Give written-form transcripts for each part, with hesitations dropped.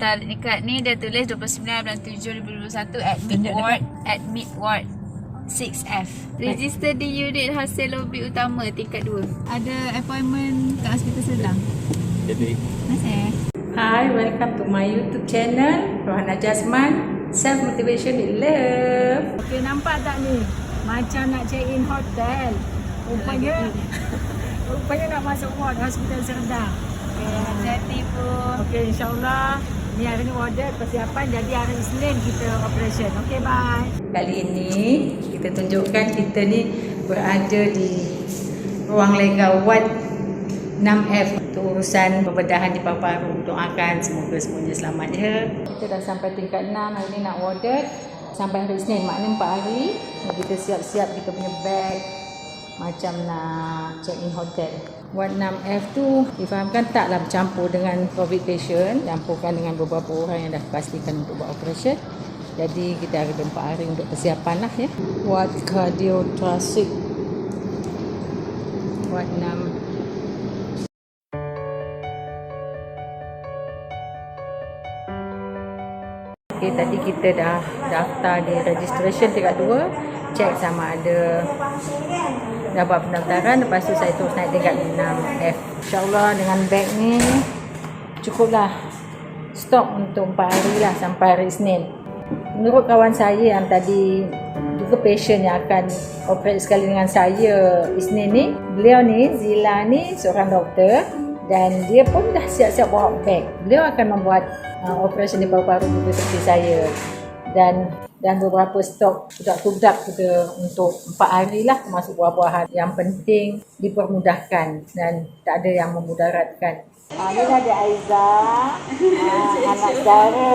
daftar dekat ni dia tulis 29 bulan 7 2021 admit ward 6F. Register di unit hasil lobby utama tingkat 2. Ada appointment kat hospital Serdang. Jadi Masih. Hi, welcome to my YouTube channel Rohana Jasman, Self Motivation in Love. Okey, nampak tak ni? Macam nak check in hotel. Rupanya nak masuk ward hospital Serdang. Okay, hati-hati pun. Okey, insyaAllah ni hari ni order persiapan, jadi hari Isnin kita operation. Okey, bye. Kali ini kita tunjukkan kita ni berada di ruang lega ward 6F untuk urusan pembedahan di paru-paru. Doakan semoga semuanya selamat ya. Kita dah sampai tingkat 6, hari ni nak warded sampai hari Isnin, maknanya 4 hari. Kita siap-siap kita punya bag macam nak check in hotel. Ward 6F tu difahamkan taklah bercampur dengan COVID patient, campurkan dengan beberapa orang yang dah pastikan untuk buat operation. Jadi kita ada 4 hari untuk persiapan lah ya. Ward cardiothoracic Ward 6. Okay, tadi kita dah daftar di registration tingkat 2, check sama ada dah buat pendaftaran. Lepas tu saya terus naik tingkat 6F. InsyaAllah dengan beg ni cukuplah stok untuk 4 hari lah sampai hari Isnin. Menurut kawan saya yang tadi juga patient yang akan operate sekali dengan saya Isnin ni, beliau ni Zila ni seorang doktor dan dia pun dah siap-siap bawa beg. Beliau akan membuat operasi di paru-paru juga seperti saya dan beberapa stok budak-budak kita untuk 4 hari lah, termasuk buah-buahan yang penting dipermudahkan dan tak ada yang memudaratkan. Ini ada Aiza, anak saudara.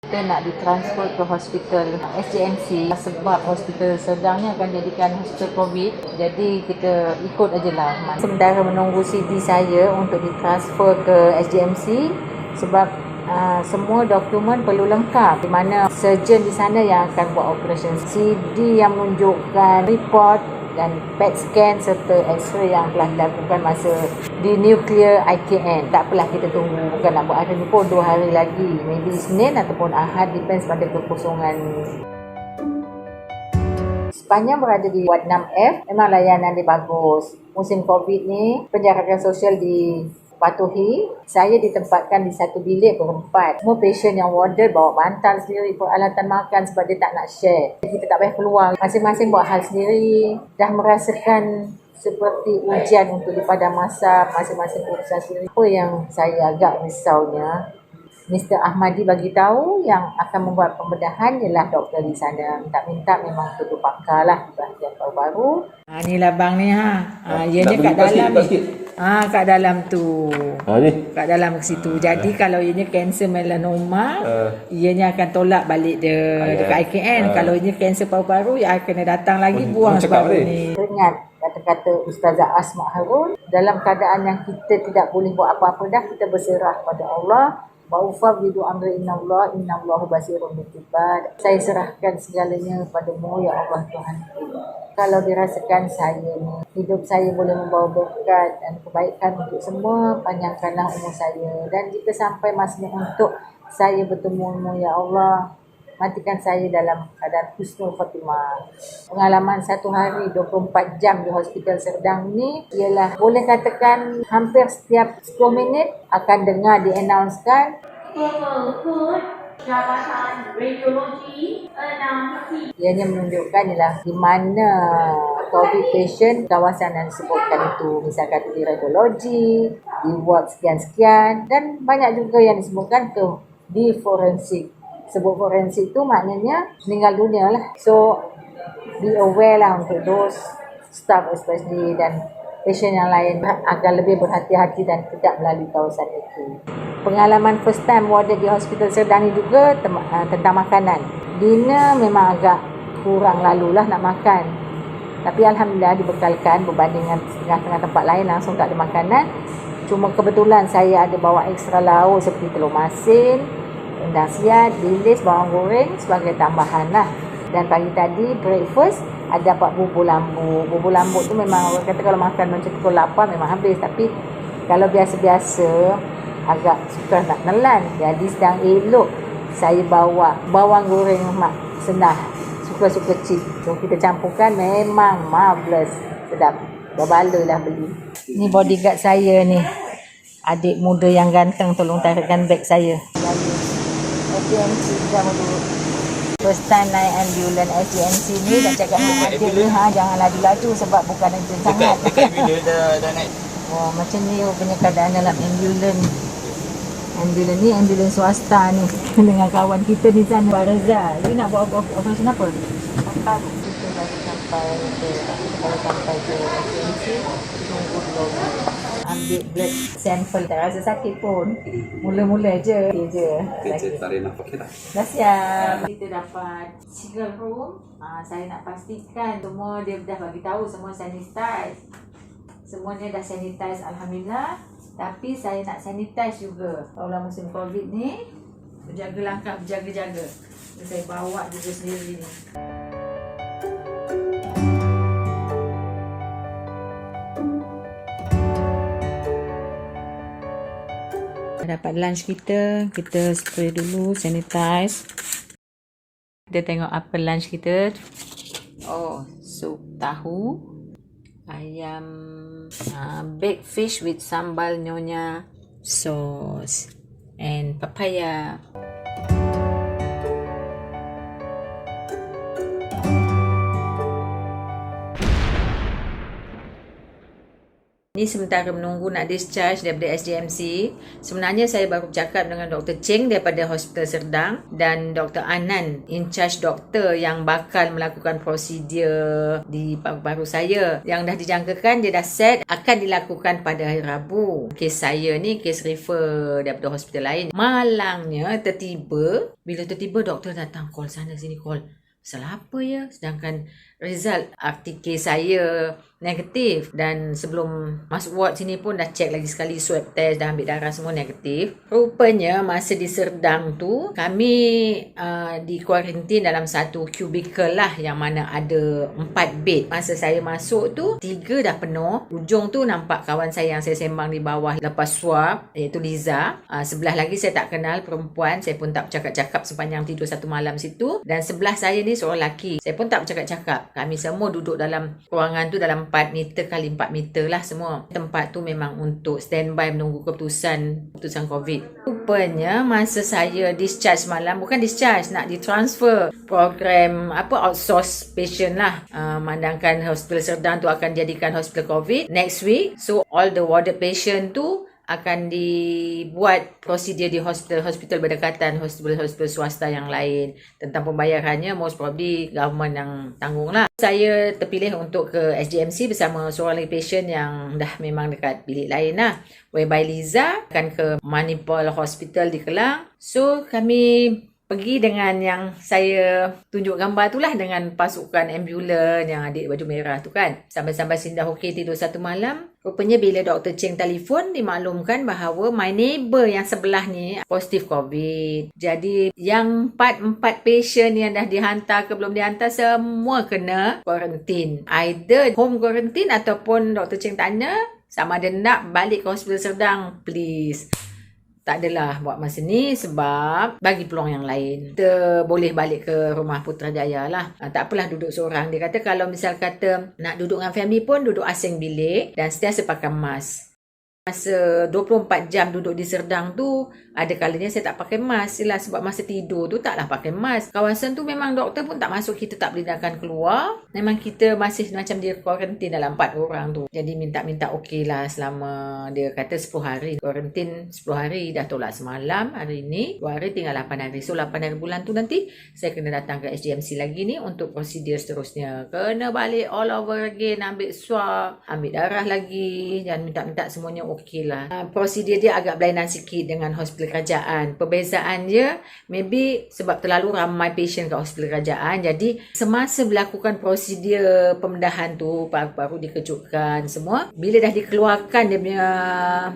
Kita nak ditransfer ke hospital SJMC sebab hospital Serdang ni akan jadikan hospital COVID. Jadi kita ikut ajalah. Sementara menunggu CD saya untuk ditransfer ke SJMC sebab semua dokumen perlu lengkap, di mana surgeon di sana yang akan buat operation. CD yang menunjukkan report dan PET scan serta X-ray yang telah dilakukan masa di Nuclear IKN. Tak apalah, kita tunggu. Bukan nak buat hari ni pun 2 hari lagi. Maybe Isnin ataupun Ahad, depends pada kekosongan. Sepanjang berada di Ward 6F, memang layanan dia bagus. Musim COVID ni, penjarakan sosial dipatuhi. Saya ditempatkan di satu bilik berempat. Semua patient yang warded bawa bantal sendiri, peralatan makan sebab dia tak nak share. Kita tak payah keluar. Masing-masing buat hal sendiri. Dah merasakan seperti ujian untuk di padang masa masing-masing urusan sendiri. Apa yang saya agak risaunya, Mr. Ahmadi bagi tahu yang akan membuat pembedahan ialah doktor di sana. Minta memang betul pakar lah di bahagian paru-paru. Ni labang ni ianya kat dalam ni. Kat dalam tu. ni Kat dalam ke situ. Jadi kalau ianya kanser melanoma, ianya akan tolak balik dia dekat IKN. Kalau ianya kanser paru-paru, ia akan kena datang lagi buang sebab ni. Ingat kata-kata Ustazah Asma Harun, dalam keadaan yang kita tidak boleh buat apa-apa dah, kita berserah pada Allah. Wa'ufawidu amri innallahu basirun bil ibad. Saya serahkan segalanya padamu ya Allah Tuhan. Kalau dirasakan saya ni, hidup saya boleh membawa berkat dan kebaikan untuk semua, panjangkanlah umur saya. Dan jika sampai masanya untuk saya bertemu ya Allah, matikan saya dalam keadaan husnul khatimah. Pengalaman 1 hari 24 jam di hospital Serdang ni ialah boleh katakan hampir setiap 10 minit akan dengar di-announcekan Jabatan Radiologi 6C. ianya menunjukkan ialah di mana COVID patient kawasan yang disebutkan itu. Misalkan di radiologi, di ward sekian-sekian, dan banyak juga yang disebutkan tu di forensik. Sebut forensik tu maknanya meninggal dunia lah. So be aware lah untuk those staff especially dan patient yang lain agar lebih berhati-hati dan tidak melalui kawasan itu. Pengalaman first time warded di hospital Serdang ni juga tentang makanan. Dinner memang agak kurang lalulah nak makan. Tapi Alhamdulillah dibekalkan berbanding dengan setengah-setengah tempat lain langsung tak ada makanan. Cuma kebetulan saya ada bawa ekstra lauk seperti telur masin, rendang siat, bilis, bawang goreng sebagai tambahan lah. Dan pagi tadi breakfast ada dapat bubur lambuk. Bubur lambuk tu memang orang kata kalau makan macam pukul 8 memang habis. Tapi kalau biasa-biasa agak suka nak nelan. Jadi sedang elok saya bawa bawang goreng mak senah. Suka-suka chip. So kita campurkan memang marvelous. Sedap. Berbala lah beli. Ni bodyguard saya ni. Adik muda yang ganteng tolong tarikkan beg saya. SGMC dah dulu. First time naik ambulans SGMC ni dah cakap dengan adik ni jangan laju-laju sebab bukan encik sangat. Dekat bila dah naik. Wah, macam ni rupanya keadaan dalam ambulans. Ambulans ni ambulans swasta ni. Dengan kawan kita di sana, Pak Reza. You nak buat operasi apa? Sampai kita baru sampai ke SGMC, tunggu dulu. Ambil blood sample, tak rasa sakit pun. Mula-mula je. Kita tarik nafas kita. Dah siap. Kita dapat single room. Saya nak pastikan semua dia dah bagi tahu semua sanitize. Semuanya dah sanitize alhamdulillah. Tapi saya nak sanitize juga. Kalau musim Covid ni, berjaga langkah, berjaga-jaga. Saya bawa juga sendiri ni. Dapat lunch kita spray dulu, sanitize. Kita tengok apa lunch kita. Oh, sup tahu, ayam, baked fish with sambal nyonya sauce and papaya. Ini sementara menunggu nak discharge daripada SGMC. Sebenarnya saya baru bercakap dengan Dr. Cheng daripada Hospital Serdang dan Dr. Anan, in charge doktor yang bakal melakukan prosedur di paru-paru saya. Yang dah dijangkakan, dia dah set akan dilakukan pada hari Rabu. Kes saya ni kes refer daripada hospital lain. Malangnya bila tertiba doktor datang call sana sini call. Salah apa ya? Sedangkan result RTK saya negatif dan sebelum masuk ward sini pun dah check lagi sekali, swab test, dah ambil darah semua negatif. Rupanya masa di Serdang tu kami di kuarantin dalam satu cubicle lah yang mana ada 4 bed. Masa saya masuk tu 3 dah penuh. Ujung tu nampak kawan saya yang saya sembang di bawah lepas swab, iaitu Liza. Sebelah lagi saya tak kenal perempuan, saya pun tak bercakap-cakap sepanjang tidur satu malam situ. Dan sebelah saya ni seorang lelaki, saya pun tak bercakap-cakap. Kami semua duduk dalam ruangan tu dalam 4 meter kali 4 meter lah semua. Tempat tu memang untuk standby menunggu keputusan COVID. Rupanya masa saya discharge malam, bukan discharge, nak ditransfer program outsource patient lah. Mandangkan Hospital Serdang tu akan jadikan hospital COVID next week. So all the warded patient tu akan dibuat prosedur di hospital berdekatan, hospital swasta yang lain. Tentang pembayarannya most probably government yang tanggung lah. Saya terpilih untuk ke SGMC bersama seorang lagi patient yang dah memang dekat bilik lain lah. Whereby Liza akan ke Manipal Hospital di Kelang. So kami pergi dengan yang saya tunjuk gambar tu lah, dengan pasukan ambulan yang adik baju merah tu kan. Sampai-sampai sindah okey tidur satu malam. Rupanya bila Dr. Cheng telefon, dimaklumkan bahawa my neighbor yang sebelah ni positif COVID. Jadi yang 4 patient yang dah dihantar ke belum dihantar semua kena quarantine. Either home quarantine ataupun Dr. Cheng tanya sama ada nak balik ke Hospital Serdang, please. Tak adalah buat masa ni sebab bagi peluang yang lain. Kita boleh balik ke rumah Putrajaya lah. Tak apalah duduk seorang. Dia kata kalau misal kata nak duduk dengan family pun duduk asing bilik dan sentiasa pakai mask. Masa 24 jam duduk di Serdang tu, ada kalanya saya tak pakai mask lah sebab masa tidur tu taklah pakai mask. Kawasan tu memang doktor pun tak masuk, kita tak boleh keluar. Memang kita masih macam dia kuarantin dalam 4 orang tu. Jadi minta okey lah selama dia kata 10 hari. Kuarantin 10 hari, dah tolak semalam, hari ni 2 hari tinggal 8 hari. So 8 hari bulan tu nanti saya kena datang ke SGMC lagi ni untuk prosedur seterusnya. Kena balik all over again, ambil swab, ambil darah lagi dan minta semuanya okey lah. Prosedur dia agak berlainan sikit dengan hospital kerajaan. Perbezaan dia maybe sebab terlalu ramai patient kat hospital kerajaan, jadi semasa melakukan prosedur pembedahan tu, paru-paru dikejutkan semua, bila dah dikeluarkan dia punya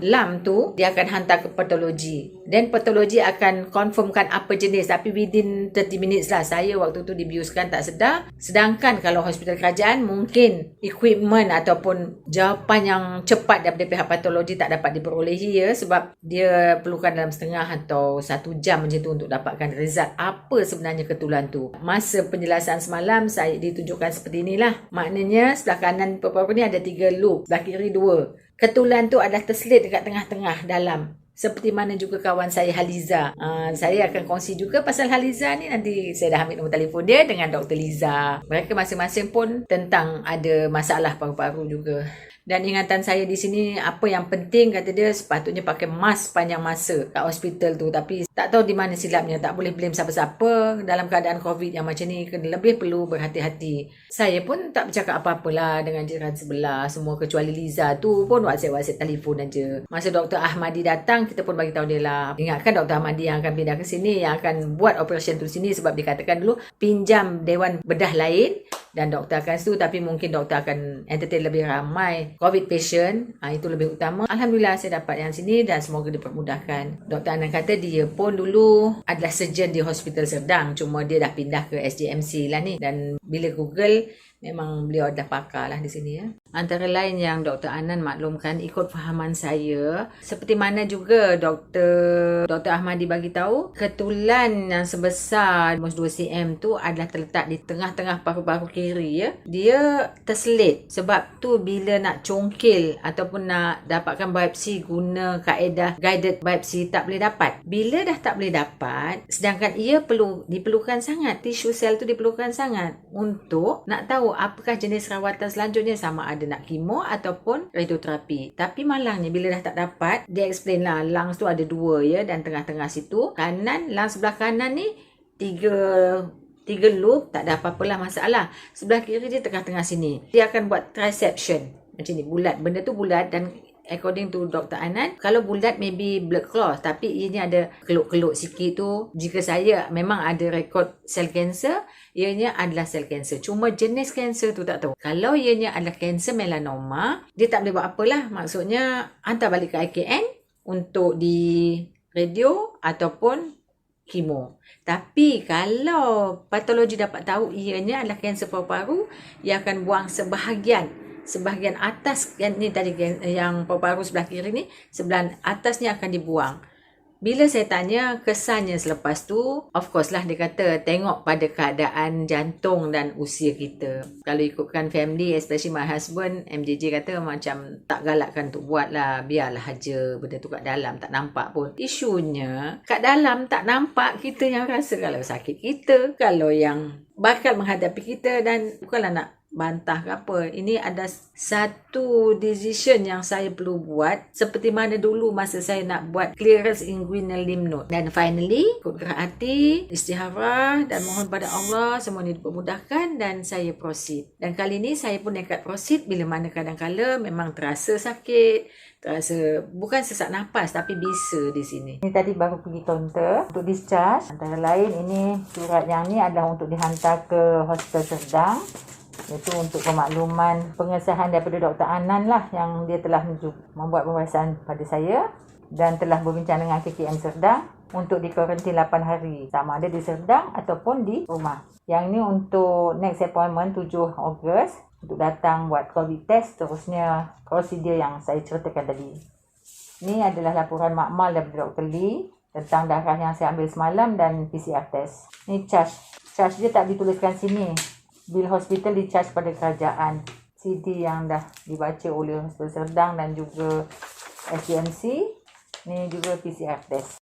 lam tu, dia akan hantar ke patologi. Dan patologi akan confirmkan apa jenis, tapi within 30 minutes lah. Saya waktu tu dibiuskan tak sedar. Sedangkan kalau hospital kerajaan mungkin equipment ataupun jawapan yang cepat daripada pihak patologi tak dapat diperolehi ya, sebab dia perlukan dalam setengah atau 1 jam macam tu untuk dapatkan result apa sebenarnya ketulan tu. Masa penjelasan semalam saya ditunjukkan seperti inilah. Maknanya sebelah kanan paru-paru ni ada 3 loop, sebelah kiri 2. Ketulan tu adalah terselit dekat tengah-tengah dalam. Seperti mana juga kawan saya Haliza. Saya akan kongsi juga pasal Haliza ni. Nanti saya dah ambil nombor telefon dia dengan Dr. Liza. Mereka masing-masing pun tentang ada masalah paru-paru juga. Dan ingatan saya di sini, apa yang penting kata dia, sepatutnya pakai mask sepanjang masa kat hospital tu. Tapi tak tahu di mana silapnya. Tak boleh blame siapa-siapa dalam keadaan COVID yang macam ni. Kena lebih perlu berhati-hati. Saya pun tak bercakap apa-apalah dengan jiran sebelah semua, kecuali Liza tu pun WhatsApp telefon aja. Masa Dr. Ahmadi datang, kita pun bagi tahu dia lah. Ingatkan Dr. Ahmadi yang akan pindah ke sini, yang akan buat operation tu sini, sebab dikatakan dulu pinjam dewan bedah lain dan doktor akan setu, tapi mungkin doktor akan entertain lebih ramai COVID patient. Itu lebih utama. Alhamdulillah saya dapat yang sini dan semoga dipermudahkan. Dr. Anan kata dia pun dulu adalah surgeon di Hospital Serdang, cuma dia dah pindah ke SJMC lah ni. Dan bila Google, memang beliau adalah pakar lah di sini ya. Antara lain yang Dr. Anan maklumkan ikut fahaman saya, seperti mana juga Dr. Ahmadi bagi tahu, ketulan yang sebesar 2 cm tu adalah terletak di tengah-tengah paru-paru kiri ya. Dia terselit. Sebab tu bila nak congkil ataupun nak dapatkan biopsi guna kaedah guided biopsi tak boleh dapat. Bila dah tak boleh dapat, sedangkan ia diperlukan sangat, tisu sel tu diperlukan sangat untuk nak tahu apakah jenis rawatan selanjutnya, sama ada nak kemo ataupun radioterapi. Tapi malangnya bila dah tak dapat, dia explain lah, lungs tu ada 2 ya, dan tengah-tengah situ kanan, lungs sebelah kanan ni 3 loop, tak ada apa-apalah masalah. Sebelah kiri dia tengah-tengah sini, dia akan buat triception macam ni, bulat, benda tu bulat. Dan according to Dr. Anan, kalau bulat maybe blood clot, tapi ianya ada keluk-keluk sikit tu. Jika saya memang ada rekod sel kanser, ianya adalah sel kanser. Cuma jenis kanser tu tak tahu. Kalau ianya adalah kanser melanoma, dia tak boleh buat apalah. Maksudnya hantar balik ke IKN untuk di radio ataupun kemo. Tapi kalau patologi dapat tahu ianya adalah kanser paru-paru, ia akan buang sebahagian atas yang ni tadi, yang paru-paru sebelah kiri ni, sebelah atas ni akan dibuang. Bila saya tanya kesannya selepas tu, of course lah dia kata tengok pada keadaan jantung dan usia kita. Kalau ikutkan family, especially my husband, MJJ kata macam tak galakkan untuk buat lah, biarlah aja benda tu kat dalam, tak nampak pun. Isunya kat dalam tak nampak, kita yang rasa kalau sakit kita, kalau yang bakal menghadapi kita. Dan bukanlah nak bantah ke apa, ini ada satu decision yang saya perlu buat, seperti mana dulu masa saya nak buat clearance inguinal lymph node. Dan finally, ikut gerak hati, istikharah dan mohon pada Allah semua ini dipermudahkan dan saya proceed. Dan kali ini saya pun nekat proceed bila mana kadang-kala memang terasa sakit, terasa bukan sesak nafas tapi bisa di sini. Ini tadi baru pergi kaunter untuk discharge. Antara lain ini surat yang ni adalah untuk dihantar ke Hospital Serdang. Itu untuk pemakluman pengesahan daripada Dr. Anan lah, yang dia telah membuat pemeriksaan pada saya dan telah berbincang dengan KKM Serdang untuk dikarantin 8 hari, sama ada di Serdang ataupun di rumah. Yang ni untuk next appointment 7 Ogos untuk datang buat COVID test, terusnya prosedur yang saya ceritakan tadi. Ini adalah laporan makmal daripada Dr. Lee tentang darah yang saya ambil semalam dan PCR test. Ini charge dia tak dituliskan sini. Bil hospital di-charge pada kerajaan. CD yang dah dibaca oleh Hospital Serdang dan juga SJMC. Ni juga PCR test.